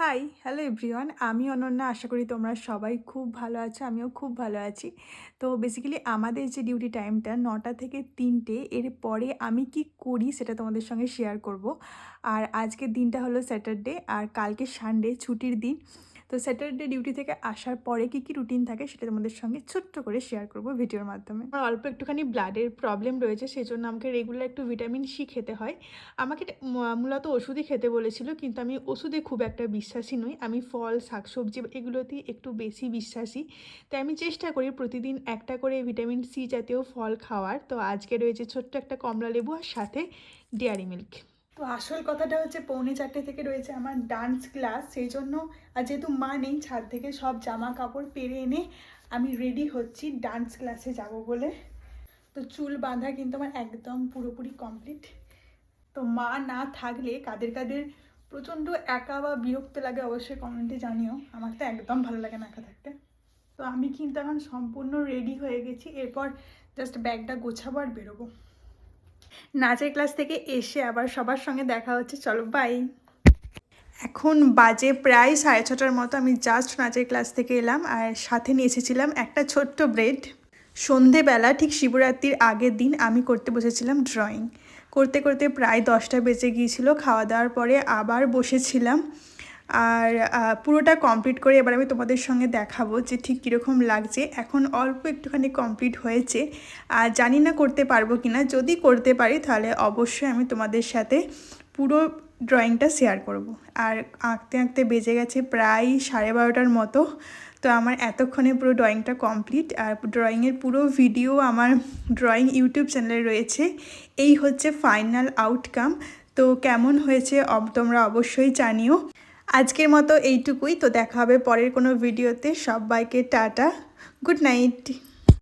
High, hello everyone. আমি অনন্যা। আশা করি তোমরা সবাই খুব ভালো আছো। আমিও খুব ভালো আছি। তো বেসিক্যালি আমাদের যে ডিউটি টাইমটা ৯টা থেকে ৩টে, এর পরে আমি কি করি সেটা তোমাদের সঙ্গে শেয়ার করব। আর আজকের দিনটা হলো স্যাটারডে আর কালকে সানডে, ছুটির দিন। তো স্যাটারডে ডিউটি থেকে আসার পরে কি রুটিন থাকে সেটা তোমাদের সঙ্গে ছোট্ট করে শেয়ার করব ভিডিওর মাধ্যমে। আমার অল্প একটুখানি ব্লাডের প্রবলেম রয়েছে, সেজন্য আমাকে রেগুলার একটু ভিটামিন সি খেতে হয়। আমাকে মূলত ওষুধই খেতে বলেছিল, কিন্তু আমি ওষুধে খুব একটা বিশ্বাসী নই। আমি ফল, শাকসবজি এগুলোতেই একটু বেশি বিশ্বাসী। তাই আমি চেষ্টা করি প্রতিদিন একটা করে ভিটামিন সি জাতীয় ফল খাওয়ার। তো আজকে রয়েছে ছোট্ট একটা কমলা লেবু আর সাথে ডেয়ারি মিল্ক। তো আসল কথাটা হচ্ছে 3:45 থেকে রয়েছে আমার ডান্স ক্লাস, সেই জন্য আর যেহেতু মা নেই, ছাদ থেকে সব জামা কাপড় পেরে এনে আমি রেডি হচ্ছি ডান্স ক্লাসে যাব বলে। তো চুল বাঁধা কিন্তু আমার একদম পুরোপুরি কমপ্লিট। তো মা না থাকলে কাদের কাদের প্রচণ্ড একা বা বিরক্ত লাগে অবশ্যই কমেন্টে জানিও। আমার তো একদম ভালো লাগে না একা থাকতে। তো আমি কিন্তু এখন সম্পূর্ণ রেডি হয়ে গেছি। এরপর জাস্ট ব্যাগটা গোছাবো আর বেরোবো। নাচের ক্লাস থেকে এসে আবার সবার সঙ্গে দেখা হচ্ছে। চলো বাই। এখন বাজে প্রায় 6:30টার মতো। আমি জাস্ট নাচের ক্লাস থেকে এলাম আর সাথে নিয়ে এসেছিলাম একটা ছোট্ট ব্রেড। সন্ধেবেলা ঠিক শিবরাত্রির আগের দিন আমি করতে বসেছিলাম ড্রয়িং। করতে করতে প্রায় 10টা বেজে গিয়েছিল। খাওয়া দাওয়ার পরে আবার বসেছিলাম আর পুরোটা কমপ্লিট করে এবার আমি তোমাদের সঙ্গে দেখাবো যে ঠিক কীরকম লাগছে। এখন অল্প একটুখানি কমপ্লিট হয়েছে আর জানি না করতে পারবো কি না। যদি করতে পারি তাহলে অবশ্যই আমি তোমাদের সাথে পুরো ড্রয়িংটা শেয়ার করব। আর আঁকতে আঁকতে বেজে গেছে প্রায় 12:30টার মতো। তো আমার এতক্ষণে পুরো ড্রয়িংটা কমপ্লিট। আর ড্রয়িংয়ের পুরো ভিডিও আমার ড্রয়িং ইউটিউব চ্যানেলে রয়েছে। এই হচ্ছে ফাইনাল আউটকাম। তো কেমন হয়েছে তোমরা অবশ্যই জানিও। আজকের মতো এইটুকুই। তো দেখা হবে পরের কোনো ভিডিওতে। সবাইকে টাটা, গুড নাইট।